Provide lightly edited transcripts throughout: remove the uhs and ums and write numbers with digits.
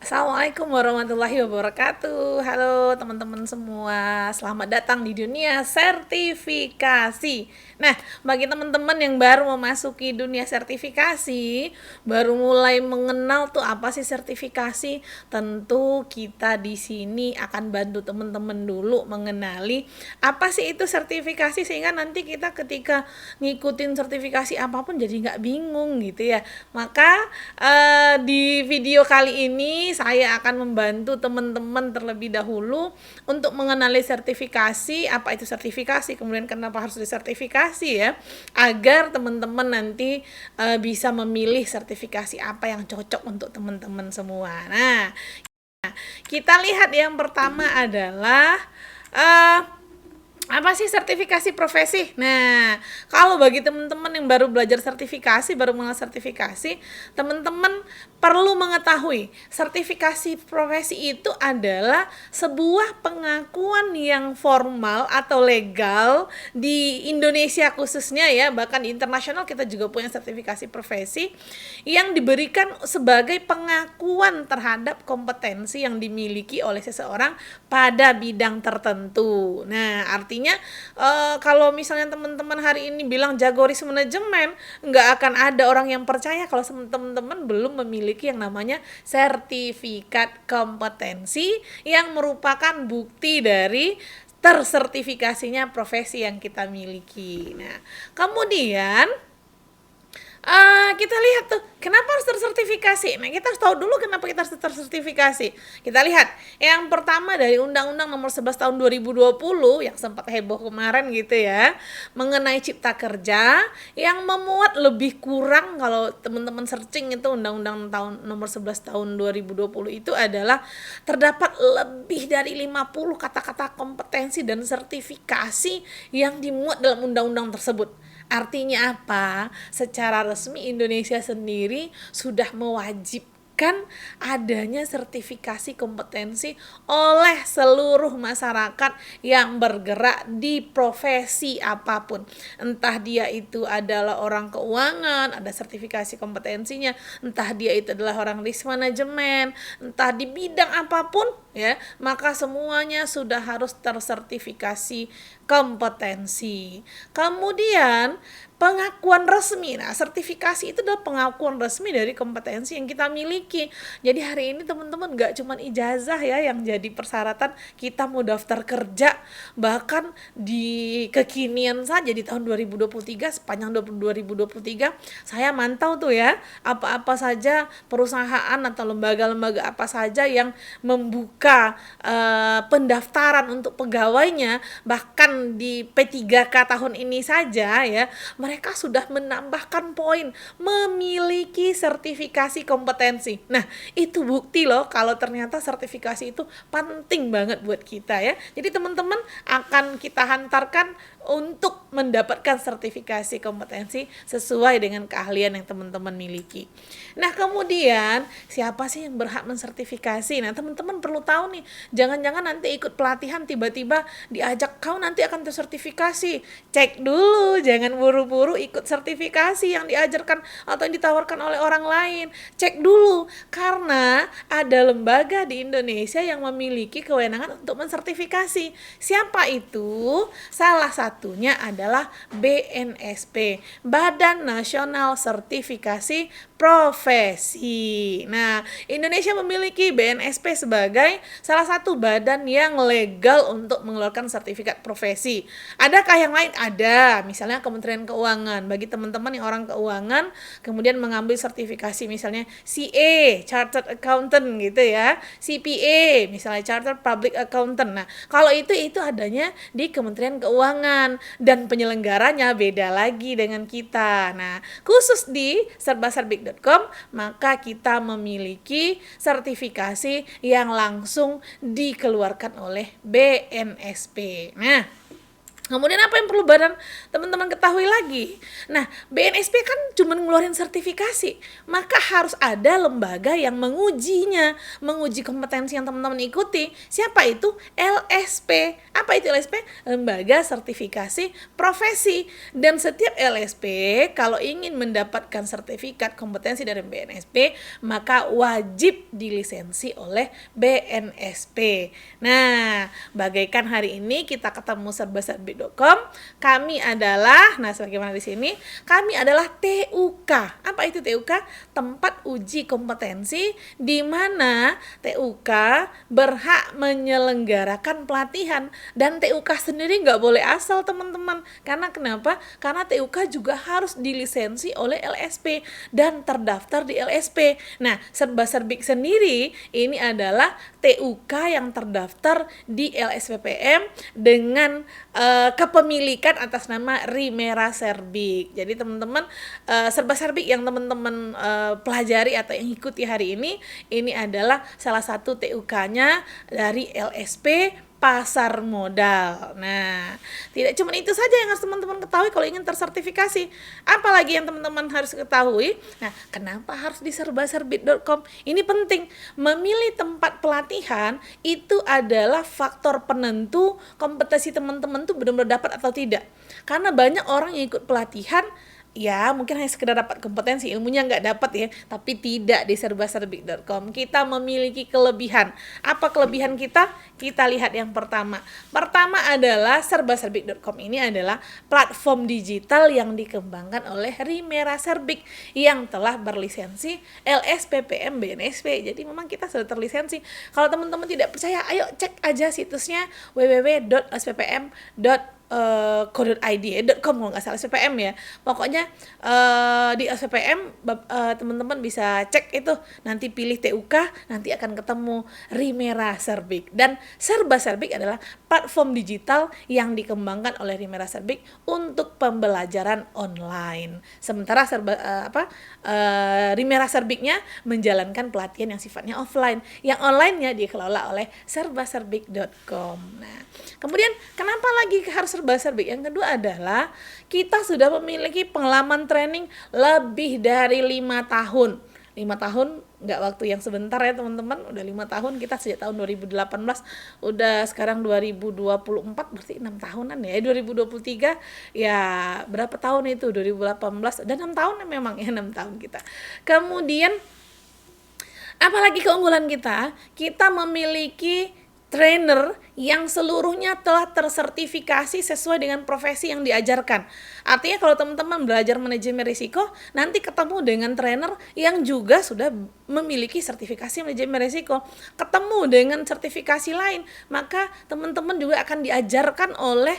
Assalamualaikum warahmatullahi wabarakatuh. Halo teman-teman semua, selamat datang di dunia sertifikasi. Nah, bagi teman-teman yang baru memasuki dunia sertifikasi, baru mulai mengenal tuh apa sih sertifikasi, tentu kita di sini akan bantu teman-teman dulu mengenali apa sih itu sertifikasi, sehingga nanti kita ketika ngikutin sertifikasi apapun jadi nggak bingung gitu ya. Maka di video kali ini saya akan membantu teman-teman terlebih dahulu untuk mengenali sertifikasi, apa itu sertifikasi, kemudian kenapa harus disertifikasi ya, agar teman-teman nanti bisa memilih sertifikasi apa yang cocok untuk teman-teman semua. Nah, kita lihat yang pertama adalah uh, apa sih sertifikasi profesi? Nah, kalau bagi teman-teman yang baru belajar sertifikasi, baru mengenal sertifikasi, teman-teman perlu mengetahui sertifikasi profesi itu adalah sebuah pengakuan yang formal atau legal di Indonesia khususnya ya, bahkan di internasional kita juga punya sertifikasi profesi yang diberikan sebagai pengakuan terhadap kompetensi yang dimiliki oleh seseorang pada bidang tertentu. Nah, artinya kalau misalnya teman-teman hari ini bilang jago risk manajemen, nggak akan ada orang yang percaya kalau teman-teman belum memiliki yang namanya sertifikat kompetensi yang merupakan bukti dari tersertifikasinya profesi yang kita miliki. Nah, kemudian kita lihat tuh kenapa harus tersertifikasi. Nah, kita harus tahu dulu kenapa kita harus tersertifikasi. Kita lihat yang pertama dari Undang-Undang Nomor 11 Tahun 2020 yang sempat heboh kemarin gitu ya, mengenai Cipta Kerja, yang memuat lebih kurang, kalau teman-teman searching itu Undang-Undang Nomor 11 Tahun 2020 itu adalah terdapat lebih dari 50 kata-kata kompetensi dan sertifikasi yang dimuat dalam undang-undang tersebut. Artinya apa? Secara resmi Indonesia sendiri sudah mewajibkan adanya sertifikasi kompetensi oleh seluruh masyarakat yang bergerak di profesi apapun. Entah dia itu adalah orang keuangan, ada sertifikasi kompetensinya, entah dia itu adalah orang risk management, entah di bidang apapun ya, maka semuanya sudah harus tersertifikasi kompetensi. Kemudian pengakuan resmi. Nah, sertifikasi itu adalah pengakuan resmi dari kompetensi yang kita miliki. Jadi hari ini teman-teman gak cuma ijazah ya yang jadi persyaratan kita mau daftar kerja. Bahkan di kekinian saja di tahun 2023, sepanjang 2023, saya mantau tuh ya, apa-apa saja perusahaan atau lembaga-lembaga apa saja yang membuka pendaftaran untuk pegawainya. Bahkan di P3K tahun ini saja ya, mereka sudah menambahkan poin memiliki sertifikasi kompetensi. Nah, itu bukti loh kalau ternyata sertifikasi itu penting banget buat kita ya. Jadi teman-teman akan kita hantarkan untuk mendapatkan sertifikasi kompetensi sesuai dengan keahlian yang teman-teman miliki. Nah, kemudian siapa sih yang berhak mensertifikasi? Nah, teman-teman perlu tahu nih, jangan-jangan nanti ikut pelatihan tiba-tiba diajak kau nanti akan tersertifikasi. Cek dulu, jangan buru-buru ikut sertifikasi yang diajarkan atau yang ditawarkan oleh orang lain. Cek dulu, karena ada lembaga di Indonesia yang memiliki kewenangan untuk mensertifikasi. Siapa itu? Salah satunya adalah BNSP, Badan Nasional Sertifikasi Profesi. Nah, Indonesia memiliki BNSP sebagai salah satu badan yang legal untuk mengeluarkan sertifikat profesi. Adakah yang lain? Ada, misalnya Kementerian Keuangan. Bagi teman-teman yang orang keuangan kemudian mengambil sertifikasi misalnya CA, Chartered Accountant gitu ya, CPA, misalnya Chartered Public Accountant. Nah, kalau itu adanya di Kementerian Keuangan dan penyelenggaranya beda lagi dengan kita. Nah, khusus di serbaserbik.com maka kita memiliki sertifikasi yang langsung dikeluarkan oleh BNSP. Nah, Kemudian apa yang perlu teman-teman ketahui lagi? Nah, BNSP kan cuma ngeluarin sertifikasi, maka harus ada lembaga yang mengujinya, menguji kompetensi yang teman-teman ikuti. Siapa itu? LSP. Apa itu LSP? Lembaga Sertifikasi Profesi. Dan setiap LSP kalau ingin mendapatkan sertifikat kompetensi dari BNSP, maka wajib dilisensi oleh BNSP. Nah, bagaikan hari ini kita ketemu serba-serbi kami adalah, nah sebagaimana di sini, kami adalah TUK. Apa itu TUK? Tempat uji kompetensi, di mana TUK berhak menyelenggarakan pelatihan. Dan TUK sendiri nggak boleh asal, teman-teman. Karena kenapa? Karena TUK juga harus dilisensi oleh LSP dan terdaftar di LSP. Nah, serba-serbik sendiri ini adalah TUK yang terdaftar di LSPPM dengan kepemilikan atas nama Rimera Serbik. Jadi teman-teman, serba serbik yang teman-teman pelajari atau yang ikuti hari ini adalah salah satu TUK-nya dari LSP Pasar Modal. Nah, tidak cuma itu saja yang harus teman-teman ketahui kalau ingin tersertifikasi. Apalagi yang teman-teman harus ketahui? Nah, kenapa harus di serbaserbit.com? Ini penting. Memilih tempat pelatihan itu adalah faktor penentu kompetensi teman-teman tuh benar-benar dapat atau tidak. Karena banyak orang yang ikut pelatihan ya mungkin hanya sekedar dapat kompetensi, ilmunya nggak dapat ya, tapi tidak di serbaserbik.com. Kita memiliki kelebihan. Apa kelebihan kita? Kita lihat yang pertama adalah serbaserbik.com ini adalah platform digital yang dikembangkan oleh Rimera Serbik yang telah berlisensi LSPPM BNSP. Jadi memang kita sudah terlisensi. Kalau teman-teman tidak percaya, ayo cek aja situsnya www.sppm.co.id .com kalau nggak salah, SPPM ya. Pokoknya di SPPM teman-teman bisa cek itu, nanti pilih TUK, nanti akan ketemu Rimera Serbik. Dan Serba Serbik adalah platform digital yang dikembangkan oleh Rimera Serbik untuk pembelajaran online. Sementara Rimera Serbiknya menjalankan pelatihan yang sifatnya offline. Yang online-nya dikelola oleh serbaserbik.com. Nah, kemudian kenapa lagi harus serba-serbik? Yang kedua adalah kita sudah memiliki pengalaman training lebih dari 5 tahun. 5 tahun nggak waktu yang sebentar ya teman-teman, udah 5 tahun kita sejak tahun 2018, udah sekarang 2024, berarti 6 tahunan ya. 2023 ya berapa tahun itu, 2018, udah 6 tahun memang ya, 6 tahun kita. Kemudian apalagi keunggulan kita memiliki trainer yang seluruhnya telah tersertifikasi sesuai dengan profesi yang diajarkan. Artinya kalau teman-teman belajar manajemen risiko, nanti ketemu dengan trainer yang juga sudah memiliki sertifikasi manajemen risiko, ketemu dengan sertifikasi lain, maka teman-teman juga akan diajarkan oleh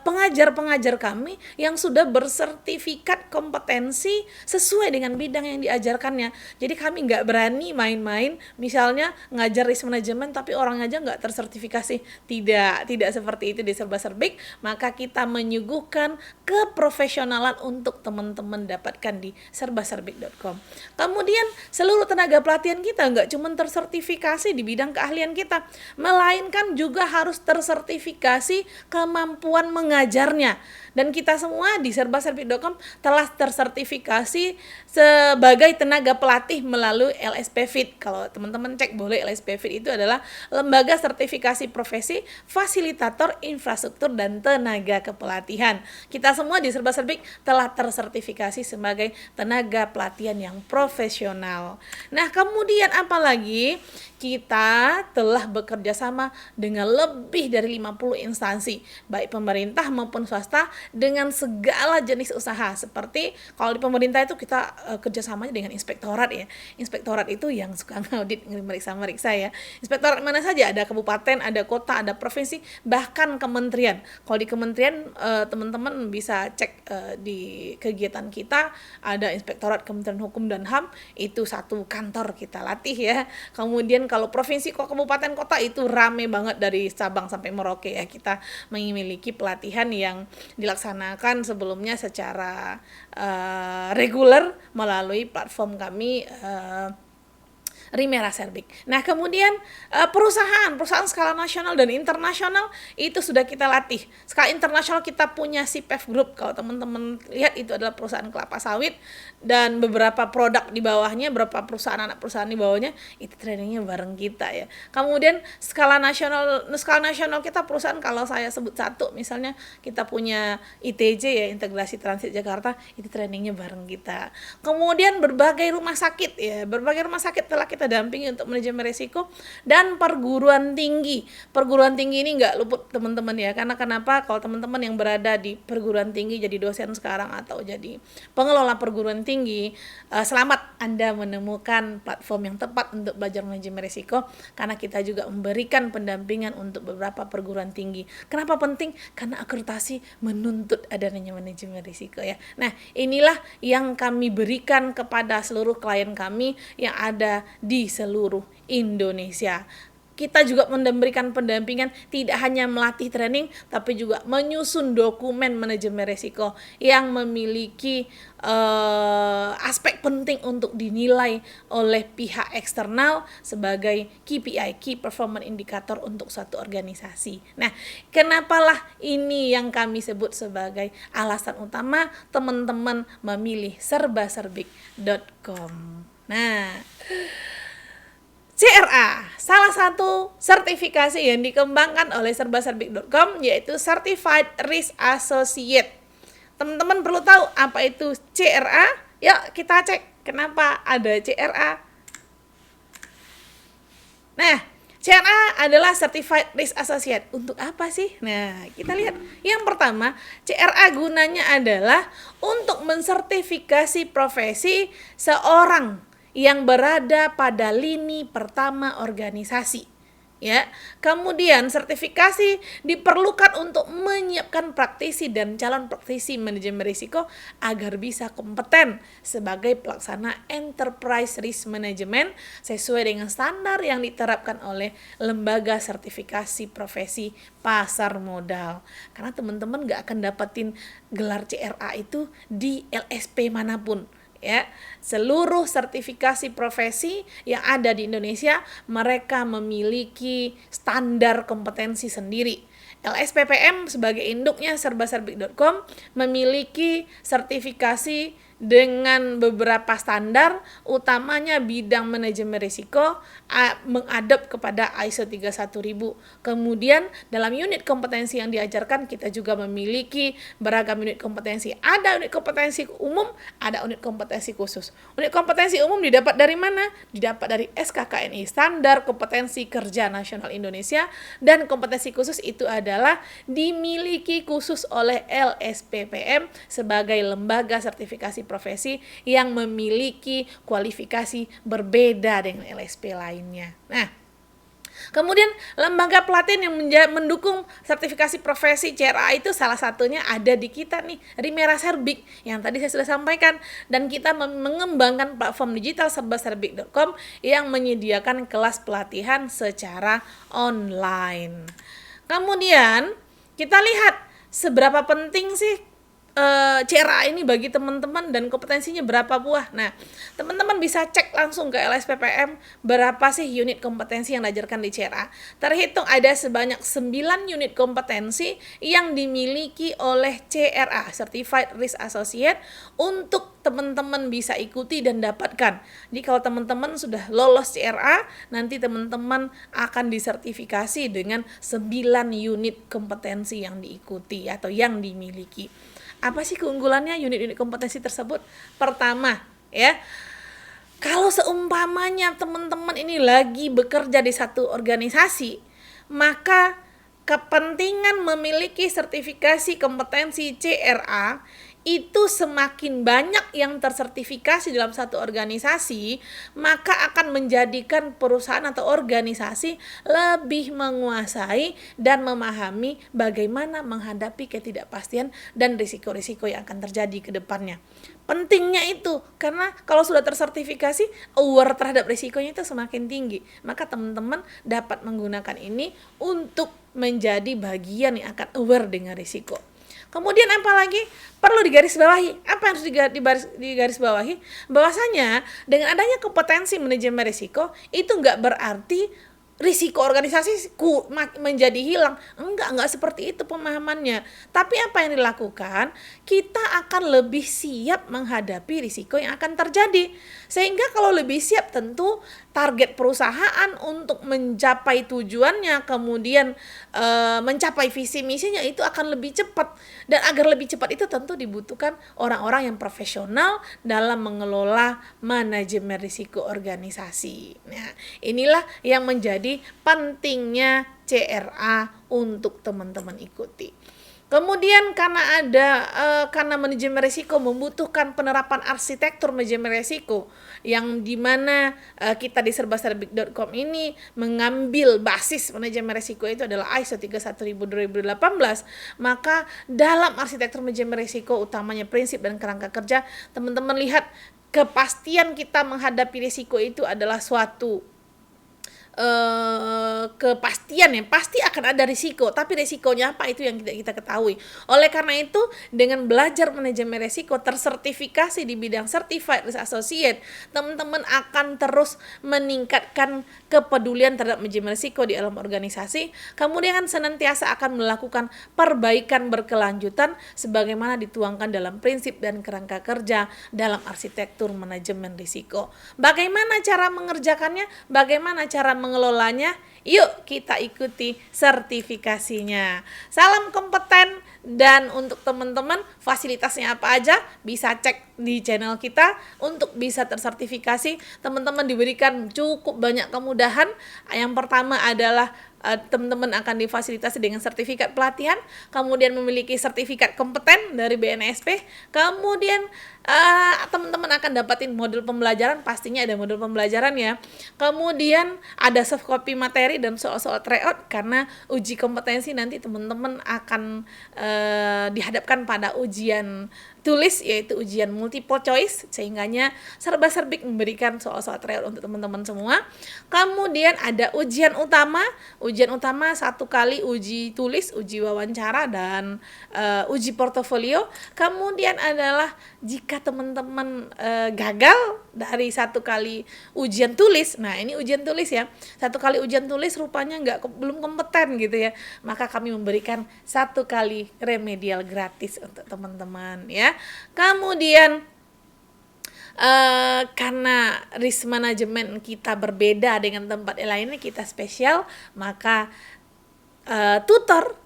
pengajar-pengajar kami yang sudah bersertifikat kompetensi sesuai dengan bidang yang diajarkannya. Jadi kami nggak berani main-main, misalnya ngajar risk management tapi orang aja nggak tersertifikasi. Tidak seperti itu di Serba Serbik. Maka kita menyuguhkan keprofesionalan untuk teman-teman dapatkan di serbaserbik.com. Kemudian seluruh tenaga pelatihan kita nggak cuma tersertifikasi di bidang keahlian kita, melainkan juga harus tersertifikasi kemampuan mengajarnya. Dan kita semua di serbaserbik.com telah tersertifikasi sebagai tenaga pelatih melalui LSP Fit. Kalau teman-teman cek boleh, LSP Fit itu adalah lembaga sertifikasi profesi fasilitator infrastruktur dan tenaga kepelatihan. Kita semua di Serba Serbik telah tersertifikasi sebagai tenaga pelatihan yang profesional. Nah, kemudian apalagi kita telah bekerja sama dengan lebih dari 50 instansi, baik pemerintah maupun swasta, dengan segala jenis usaha. Seperti kalau di pemerintah itu kita kerjasamanya dengan inspektorat ya. Inspektorat itu yang suka ngaudit, meriksa-meriksa ya. Inspektorat mana saja, ada kabupaten, ada kota, ada provinsi, bahkan kementerian. Kalau di kementerian teman-teman bisa cek di kegiatan kita, ada Inspektorat Kementerian Hukum dan HAM, itu satu kantor kita latih ya. Kemudian kalau provinsi, kabupaten, kota itu rame banget dari Sabang sampai Merauke ya. Kita memiliki pelatihan yang dilaksanakan sebelumnya secara reguler melalui platform kami Rimera Serbik. Nah, kemudian perusahaan skala nasional dan internasional itu sudah kita latih. Skala internasional kita punya CPEF Group. Kalau teman-teman lihat itu adalah perusahaan kelapa sawit dan beberapa produk di bawahnya, beberapa perusahaan anak perusahaan di bawahnya itu trainingnya bareng kita ya. Kemudian skala nasional kita perusahaan, kalau saya sebut satu misalnya kita punya ITJ ya, Integrasi Transit Jakarta, itu trainingnya bareng kita. Kemudian berbagai rumah sakit telah kita dampingi untuk manajemen risiko, dan perguruan tinggi ini nggak luput teman-teman ya, karena kenapa, kalau teman-teman yang berada di perguruan tinggi jadi dosen sekarang atau jadi pengelola perguruan tinggi, selamat Anda menemukan platform yang tepat untuk belajar manajemen risiko, karena kita juga memberikan pendampingan untuk beberapa perguruan tinggi. Kenapa penting? Karena akreditasi menuntut adanya manajemen risiko ya. Nah, inilah yang kami berikan kepada seluruh klien kami yang ada di seluruh Indonesia. Kita juga memberikan pendampingan, tidak hanya melatih training, tapi juga menyusun dokumen manajemen risiko yang memiliki aspek penting untuk dinilai oleh pihak eksternal sebagai KPI, Key Performance Indicator untuk suatu organisasi. Nah, kenapalah ini yang kami sebut sebagai alasan utama teman-teman memilih serbaserbik.com. Nah, CRA, salah satu sertifikasi yang dikembangkan oleh serbaserbik.com yaitu Certified Risk Associate. Teman-teman perlu tahu apa itu CRA? Yuk kita cek kenapa ada CRA. Nah, CRA adalah Certified Risk Associate. Untuk apa sih? Nah, kita lihat. Yang pertama, CRA gunanya adalah untuk mensertifikasi profesi seorang yang berada pada lini pertama organisasi. Ya, kemudian sertifikasi diperlukan untuk menyiapkan praktisi dan calon praktisi manajemen risiko agar bisa kompeten sebagai pelaksana enterprise risk management sesuai dengan standar yang diterapkan oleh lembaga sertifikasi profesi pasar modal. Karena teman-teman gak akan dapetin gelar CRA itu di LSP manapun. Ya, seluruh sertifikasi profesi yang ada di Indonesia mereka memiliki standar kompetensi sendiri. LSPPM sebagai induknya serbaserbik.com memiliki sertifikasi dengan beberapa standar, utamanya bidang manajemen risiko mengadop kepada ISO 31000. Kemudian dalam unit kompetensi yang diajarkan kita juga memiliki beragam unit kompetensi. Ada unit kompetensi umum, ada unit kompetensi khusus. Unit kompetensi umum didapat dari mana? Didapat dari SKKNI, Standar Kompetensi Kerja Nasional Indonesia, dan kompetensi khusus itu adalah dimiliki khusus oleh LSPPM sebagai lembaga sertifikasi profesi yang memiliki kualifikasi berbeda dengan LSP lainnya. Nah, kemudian lembaga pelatihan yang mendukung sertifikasi profesi CRA itu salah satunya ada di kita nih, Rimera Serbik yang tadi saya sudah sampaikan, dan kita mengembangkan platform digital serbaserbik.com yang menyediakan kelas pelatihan secara online. Kemudian kita lihat seberapa penting sih CRA ini bagi teman-teman dan kompetensinya berapa buah. Nah, teman-teman bisa cek langsung ke LSPPM berapa sih unit kompetensi yang diajarkan di CRA. Terhitung ada sebanyak 9 unit kompetensi yang dimiliki oleh CRA, Certified Risk Associate, untuk teman-teman bisa ikuti dan dapatkan. Jadi kalau teman-teman sudah lolos CRA, nanti teman-teman akan disertifikasi dengan 9 unit kompetensi yang diikuti atau yang dimiliki. Apa sih keunggulannya unit-unit kompetensi tersebut? Pertama, ya, kalau seumpamanya teman-teman ini lagi bekerja di satu organisasi, maka kepentingan memiliki sertifikasi kompetensi CRA itu semakin banyak yang tersertifikasi dalam satu organisasi, maka akan menjadikan perusahaan atau organisasi lebih menguasai dan memahami bagaimana menghadapi ketidakpastian dan risiko-risiko yang akan terjadi ke depannya. Pentingnya itu, karena kalau sudah tersertifikasi, aware terhadap risikonya itu semakin tinggi. Maka teman-teman dapat menggunakan ini untuk menjadi bagian yang akan aware dengan risiko. Kemudian apa lagi? Perlu digarisbawahi. Apa yang harus digarisbawahi? Bahwasanya dengan adanya kompetensi manajemen risiko itu nggak berarti risiko organisasi menjadi hilang. Enggak seperti itu pemahamannya. Tapi apa yang dilakukan? Kita akan lebih siap menghadapi risiko yang akan terjadi. Sehingga kalau lebih siap, tentu target perusahaan untuk mencapai tujuannya, kemudian mencapai visi misinya itu akan lebih cepat. Dan agar lebih cepat itu tentu dibutuhkan orang-orang yang profesional dalam mengelola manajemen risiko organisasi. Nah, inilah yang menjadi pentingnya CRA untuk teman-teman ikuti. Kemudian karena manajemen risiko membutuhkan penerapan arsitektur manajemen risiko yang dimana kita di serbaserbik.com ini mengambil basis manajemen risiko itu adalah ISO 31000/2018, maka dalam arsitektur manajemen risiko utamanya prinsip dan kerangka kerja, teman-teman lihat kepastian kita menghadapi risiko itu adalah suatu kepastian ya, pasti akan ada risiko, tapi risikonya apa itu yang kita ketahui. Oleh karena itu, dengan belajar manajemen risiko tersertifikasi di bidang Certified Risk Associate, teman-teman akan terus meningkatkan kepedulian terhadap manajemen risiko di dalam organisasi, kemudian senantiasa akan melakukan perbaikan berkelanjutan sebagaimana dituangkan dalam prinsip dan kerangka kerja dalam arsitektur manajemen risiko. Bagaimana cara mengerjakannya? Bagaimana cara mengelolanya? Yuk kita ikuti sertifikasinya. Salam kompeten, dan untuk teman-teman fasilitasnya apa aja bisa cek di channel kita. Untuk bisa tersertifikasi, teman-teman diberikan cukup banyak kemudahan. Yang pertama adalah teman-teman akan difasilitasi dengan sertifikat pelatihan, kemudian memiliki sertifikat kompeten dari BNSP, kemudian teman-teman akan dapatin modul pembelajaran, pastinya ada modul pembelajaran ya, kemudian ada soft copy materi dan soal-soal tryout, karena uji kompetensi nanti teman-teman akan dihadapkan pada ujian tulis, yaitu ujian multiple choice, sehingganya serba-serbik memberikan soal-soal tryout untuk teman-teman semua. Kemudian ada ujian utama 1 kali uji tulis, uji wawancara, dan uji portofolio. Kemudian adalah jika teman-teman gagal dari 1 kali ujian tulis, nah ini ujian tulis ya, 1 kali ujian tulis rupanya belum kompeten gitu ya, maka kami memberikan 1 kali remedial gratis untuk teman-teman ya. Kemudian karena risk management kita berbeda dengan tempat lainnya, kita spesial, maka tutor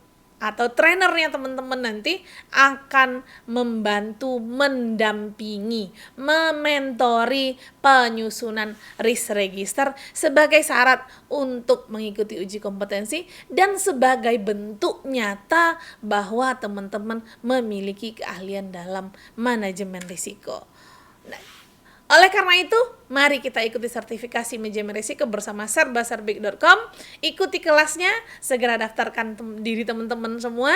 atau trainernya teman-teman nanti akan membantu, mendampingi, mementori penyusunan risk register sebagai syarat untuk mengikuti uji kompetensi dan sebagai bentuk nyata bahwa teman-teman memiliki keahlian dalam manajemen risiko. Nah, oleh karena itu, mari kita ikuti sertifikasi manajemen risiko bersama serbaserbik.com. Ikuti kelasnya, segera daftarkan diri teman-teman semua,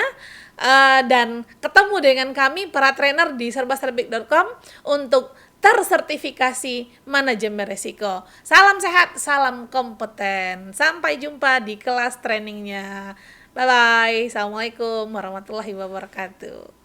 dan ketemu dengan kami para trainer di serbaserbik.com untuk tersertifikasi manajemen risiko. Salam sehat, salam kompeten. Sampai jumpa di kelas trainingnya. Bye-bye. Assalamualaikum warahmatullahi wabarakatuh.